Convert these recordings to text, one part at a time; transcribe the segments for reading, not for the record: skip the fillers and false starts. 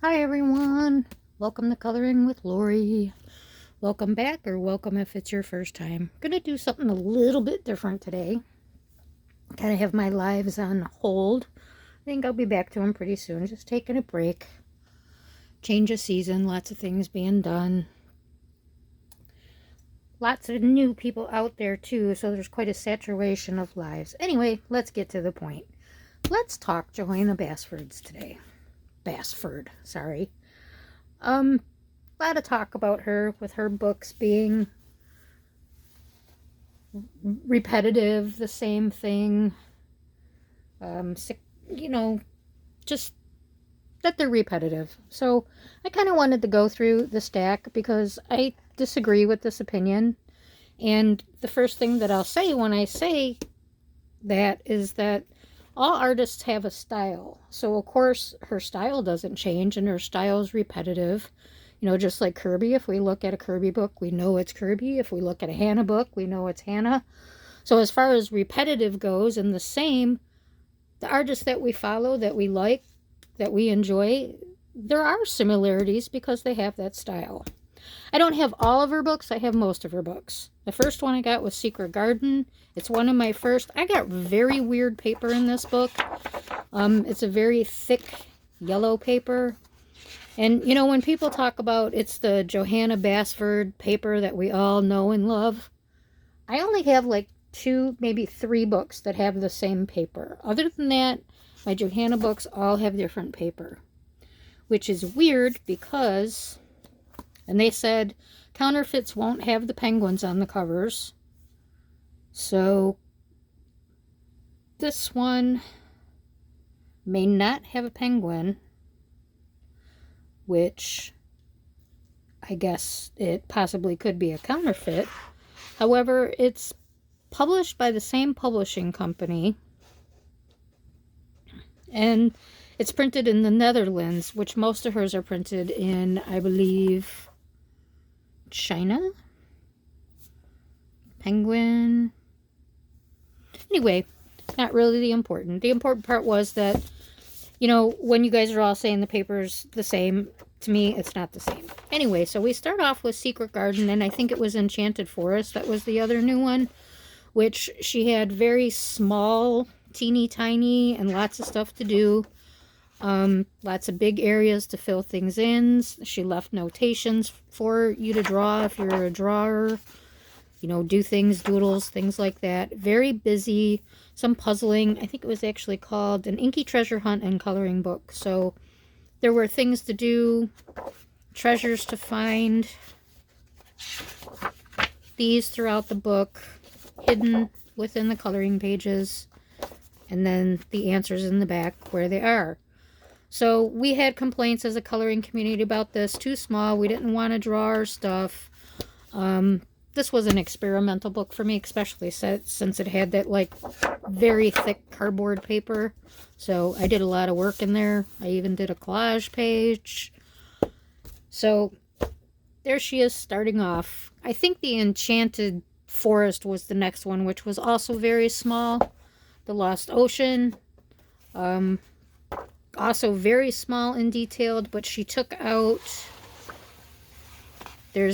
Hi everyone, welcome to Coloring with Lori. Welcome back, or welcome if it's your first time. Gonna do something a little bit different today. Kind of have my lives on hold. I think I'll be back to them pretty soon. Just taking a break. Change of season, lots of things being done. Lots of new people out there too, so there's quite a saturation of lives. Anyway, let's get to the point. Let's talk Johanna Basford's today. Basford, sorry. A lot of talk about her with her books being repetitive, the same thing. Just that they're repetitive. So I kind of wanted to go through the stack because I disagree with this opinion. And the first thing that I'll say when I say that is that all artists have a style. So of course her style doesn't change, and her style is repetitive. Just like Kirby, if we look at a Kirby book, we know it's Kirby. If we look at a Hannah book, we know it's Hannah. So as far as repetitive goes, and the same, the artists that we follow, that we like, that we enjoy, there are similarities because they have that style. I don't have all of her books. I have most of her books. The first one I got was Secret Garden. It's one of my first. I got very weird paper in this book. It's a very thick yellow paper. And, when people talk about it's the Johanna Basford paper that we all know and love, I only have like 2, maybe 3 books that have the same paper. Other than that, my Johanna books all have different paper, which is weird because, and they said counterfeits won't have the penguins on the covers. So this one may not have a penguin, which I guess it possibly could be a counterfeit. However, it's published by the same publishing company, and it's printed in the Netherlands, which most of hers are printed in, I believe, China? Penguin. Anyway, not really the important. The important part was that, when you guys are all saying the paper's the same, to me, it's not the same. Anyway, so we start off with Secret Garden, and I think it was Enchanted Forest. That was the other new one, which she had very small, teeny tiny, and lots of stuff to do. Lots of big areas to fill things in. She left notations for you to draw if you're a drawer. Do things, doodles, things like that. Very busy. Some puzzling. I think it was actually called an Inky Treasure Hunt and Coloring Book. So there were things to do, treasures to find. These throughout the book, hidden within the coloring pages, and then the answers in the back where they are. So we had complaints as a coloring community about this. Too small. We didn't want to draw our stuff. This was an experimental book for me, especially since it had that very thick cardboard paper. So I did a lot of work in there. I even did a collage page. So there she is starting off. I think the Enchanted Forest was the next one, which was also very small. The Lost Ocean. Also very small and detailed, but she took out, there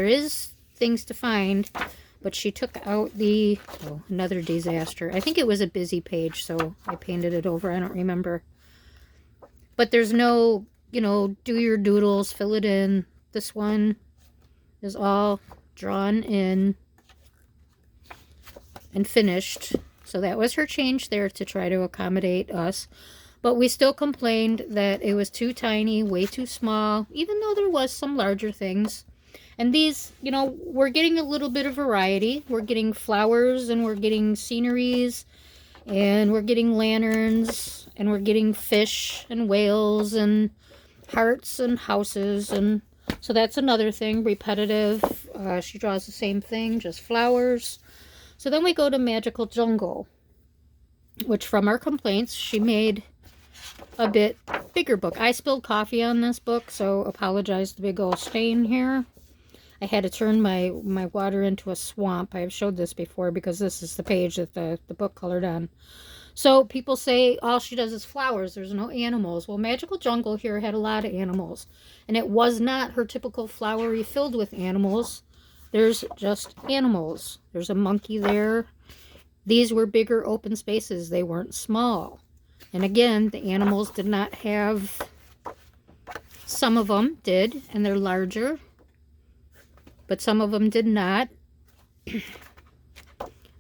is things to find, but she took out another disaster. I think it was a busy page, so I painted it over. I don't remember. But there's no, do your doodles, fill it in. This one is all drawn in and finished. So that was her change there to try to accommodate us. But we still complained that it was too tiny, way too small, even though there was some larger things. And these, we're getting a little bit of variety. We're getting flowers, and we're getting sceneries, and we're getting lanterns, and we're getting fish and whales and hearts and houses. And so that's another thing, repetitive. She draws the same thing, just flowers. So then we go to Magical Jungle, which from our complaints, she made a bit bigger book. I spilled coffee on this book, so apologize the big old stain here. I had to turn my water into a swamp. I have showed this before because this is the page that the book colored on. So people say all she does is flowers. There's no animals. Well, Magical Jungle here had a lot of animals. And it was not her typical flowery filled with animals. There's just animals. There's a monkey there. These were bigger open spaces. They weren't small. And again, the animals did not have, some of them did, and they're larger. But some of them did not.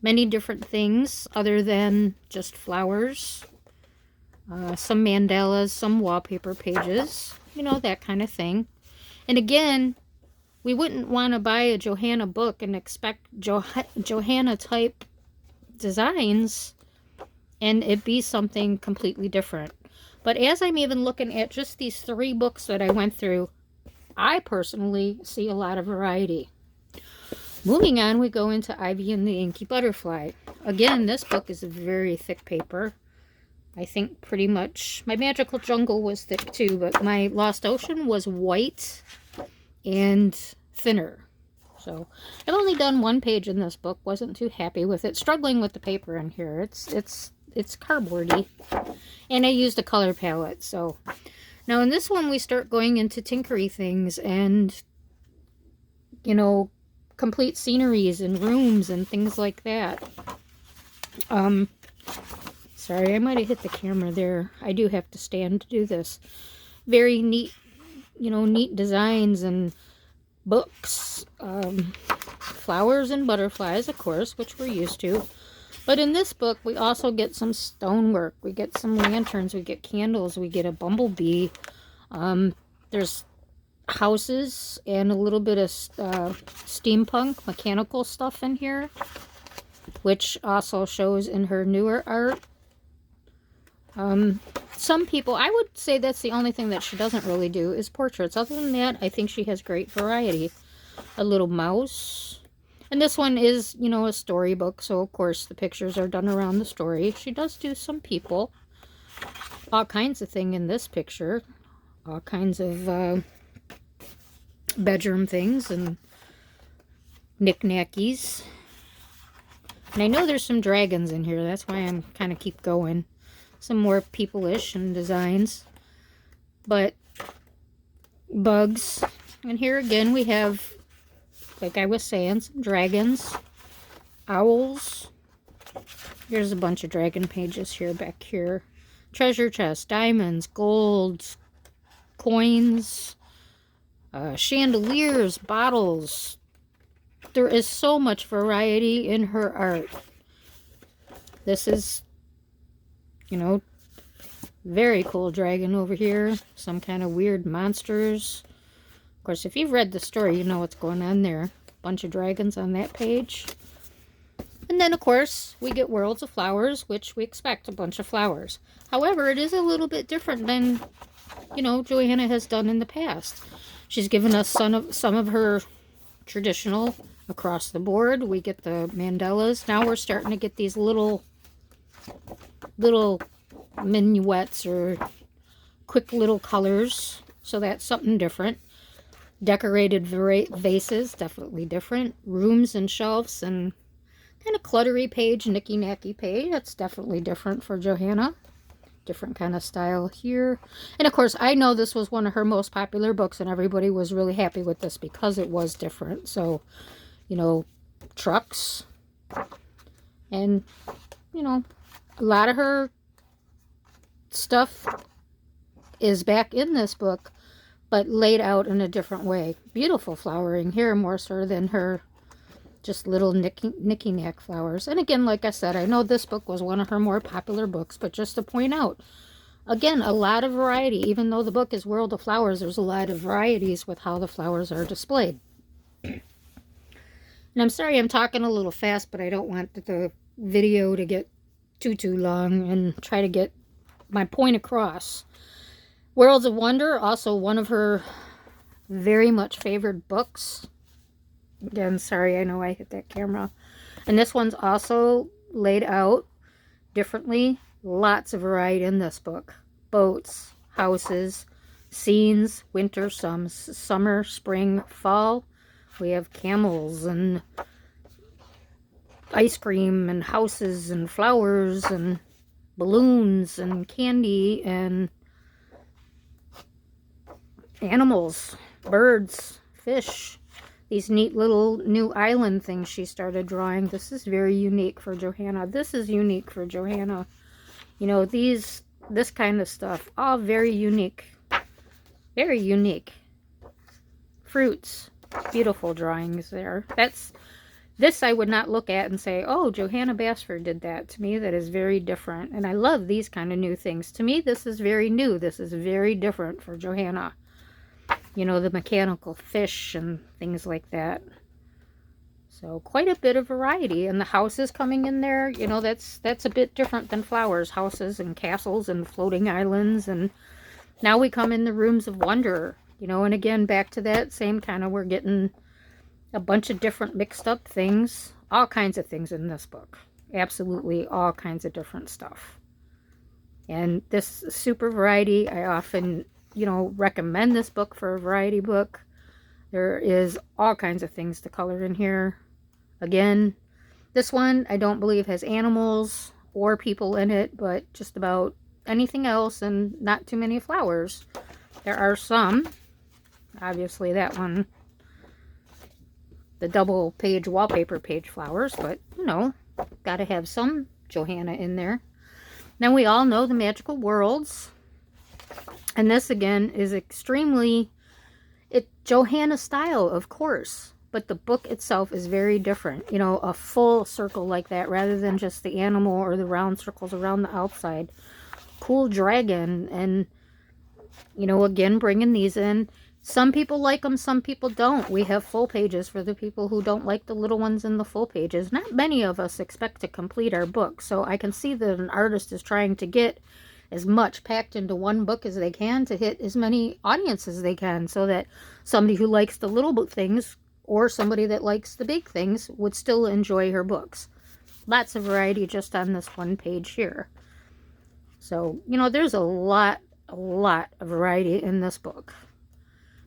Many different things other than just flowers. Some mandalas, some wallpaper pages. You know, that kind of thing. And again, we wouldn't want to buy a Johanna book and expect Johanna type designs and it be something completely different. But as I'm even looking at just these 3 books that I went through, I personally see a lot of variety. Moving on, we go into Ivy and the Inky Butterfly. Again, this book is a very thick paper. I think pretty much, my Magical Jungle was thick too, but my Lost Ocean was white and thinner. So I've only done 1 page in this book. Wasn't too happy with it. Struggling with the paper in here. It's cardboardy, and I used a color palette. So now in this one we start going into tinkery things and, you know, complete sceneries and rooms and things like that. Sorry, I might have hit the camera there. I do have to stand to do this. Very neat, you know, neat designs and books. Flowers and butterflies, of course, which we're used to. But in this book, we also get some stonework. We get some lanterns. We get candles. We get a bumblebee. There's houses and a little bit of steampunk mechanical stuff in here, which also shows in her newer art. Some people, I would say that's the only thing that she doesn't really do is portraits. Other than that, I think she has great variety. A little mouse. And this one is, you know, a storybook, so of course the pictures are done around the story. She does do some people. All kinds of thing in this picture. All kinds of bedroom things and knickknackies. And I know there's some dragons in here. That's why I'm kind of keep going. Some more people-ish and designs. But bugs. And here again we have, like I was saying, some dragons. Owls. Here's a bunch of dragon pages here back here. Treasure chest, diamonds, gold, coins, chandeliers, bottles. There is so much variety in her art. This is, you know, very cool dragon over here. Some kind of weird monsters. Of course, if you've read the story, you know what's going on there. Bunch of dragons on that page. And then, of course, we get Worlds of Flowers, which we expect a bunch of flowers. However, it is a little bit different than, you know, Johanna has done in the past. She's given us some of her traditional across the board. We get the mandalas. Now we're starting to get these little minuets or quick little colors. So that's something different. Decorated vases, definitely different. Rooms and shelves and kind of cluttery page, nicky-nacky page. That's definitely different for Johanna. Different kind of style here. And of course, I know this was one of her most popular books and everybody was really happy with this because it was different. So, you know, trucks. And, you know, a lot of her stuff is back in this book, but laid out in a different way. Beautiful flowering here, more so than her just little nicky-nack flowers. And again, like I said, I know this book was one of her more popular books, but just to point out, again, a lot of variety. Even though the book is World of Flowers, there's a lot of varieties with how the flowers are displayed. And I'm sorry I'm talking a little fast, but I don't want the video to get too long and try to get my point across. Worlds of Wonder, also one of her very much favored books. Again, sorry, I know I hit that camera. And this one's also laid out differently. Lots of variety in this book. Boats, houses, scenes, winter, summer, spring, fall. We have camels and ice cream and houses and flowers and balloons and candy and animals, birds, fish. These neat little new island things she started drawing. This is very unique for Johanna. This is unique for Johanna. You know, this kind of stuff, all very unique. Very unique. Fruits. Beautiful drawings there. This I would not look at and say, oh, Johanna Basford did that. To me, that is very different. And I love these kind of new things. To me, this is very new. This is very different for Johanna. You know, the mechanical fish and things like that. So quite a bit of variety. And the houses coming in there, you know, that's a bit different than flowers. Houses and castles and floating islands. And now we come in the rooms of wonder. You know, and again, back to that same kind of, we're getting a bunch of different mixed up things. All kinds of things in this book. Absolutely all kinds of different stuff. And this super variety, I often, you know, recommend this book for a variety book. There is all kinds of things to color in here. Again, this one I don't believe has animals or people in it, but just about anything else, and not too many flowers. There are some. Obviously that one, the double page wallpaper page flowers, but you know, gotta have some Johanna in there. Now we all know the magical worlds. And this again is extremely Johanna style, of course, but the book itself is very different. You know, a full circle like that rather than just the animal or the round circles around the outside. Cool dragon, and you know, again, bringing these in. Some people like them, some people don't. We have full pages for the people who don't like the little ones in the full pages. Not many of us expect to complete our book, so I can see that an artist is trying to get as much packed into one book as they can to hit as many audiences as they can, so that somebody who likes the little things or somebody that likes the big things would still enjoy her books. Lots of variety just on this one page here. So, you know, there's a lot of variety in this book.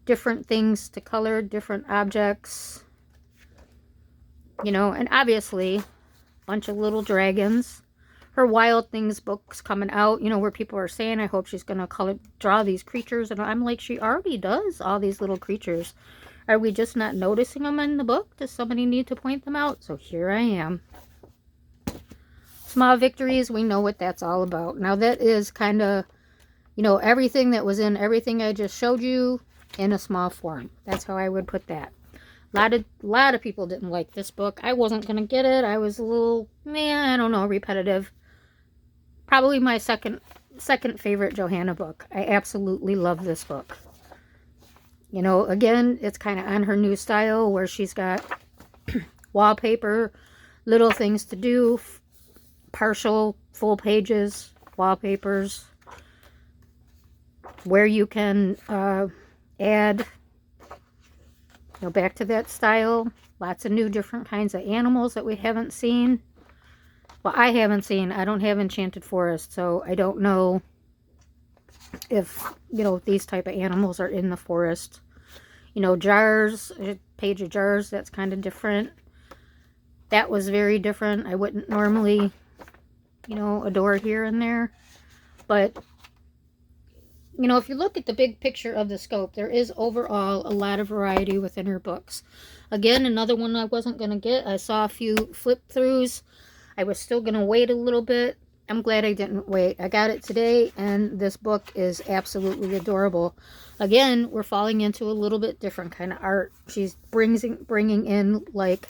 Different things to color, different objects, you know, and obviously a bunch of little dragons. Her Wild Things book's coming out, you know, where people are saying, I hope she's going to draw these creatures. And I'm like, she already does all these little creatures. Are we just not noticing them in the book? Does somebody need to point them out? So here I am. Small Victories, we know what that's all about. Now that is kind of, you know, everything that was in everything I just showed you in a small form. That's how I would put that. A lot of people didn't like this book. I wasn't going to get it. I was a little, I don't know, repetitive. Probably my second favorite Johanna book. I absolutely love this book. You know, again, it's kind of on her new style where she's got wallpaper, little things to do, partial, full pages, wallpapers, where you can add, you know, back to that style. Lots of new different kinds of animals that we haven't seen. Well, I haven't seen. I don't have Enchanted Forest, so I don't know if, you know, these type of animals are in the forest. You know, jars, a page of jars, that's kind of different. That was very different. I wouldn't normally, you know, adore here and there. But, you know, if you look at the big picture of the scope, there is overall a lot of variety within her books. Again, another one I wasn't going to get. I saw a few flip-throughs. I was still going to wait a little bit. I'm glad I didn't wait. I got it today, and this book is absolutely adorable. Again, we're falling into a little bit different kind of art. She's bringing in, like,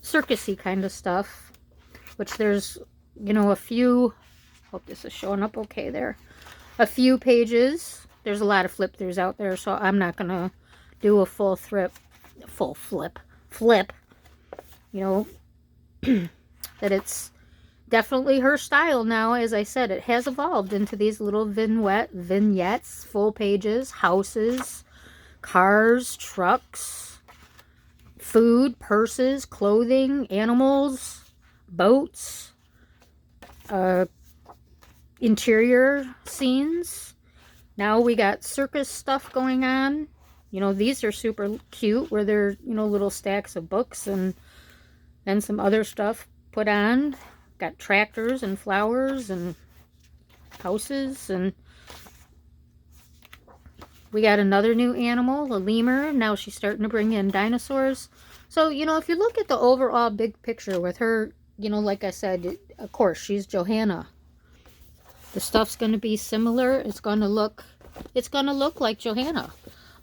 circusy kind of stuff, which there's, you know, a few. Hope this is showing up okay there. A few pages. There's a lot of flip-throughs out there, so I'm not going to do a full flip. You know, that it's definitely her style now. As I said, it has evolved into these little vignettes, full pages, houses, cars, trucks, food, purses, clothing, animals, boats, interior scenes. Now we got circus stuff going on. You know, these are super cute where they're, you know, little stacks of books and some other stuff put on. Got tractors and flowers and houses, and we got another new animal, a lemur. Now she's starting to bring in dinosaurs. So, you know, if you look at the overall big picture with her, you know, like I said, of course, she's Johanna. The stuff's going to be similar. It's going to look like Johanna.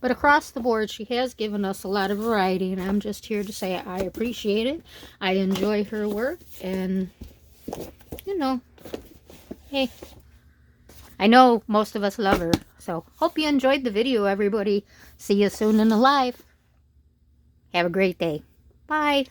But across the board, she has given us a lot of variety, and I'm just here to say I appreciate it. I enjoy her work, and, you know, hey, I know most of us love her. So, hope you enjoyed the video, everybody. See you soon in the live. Have a great day. Bye.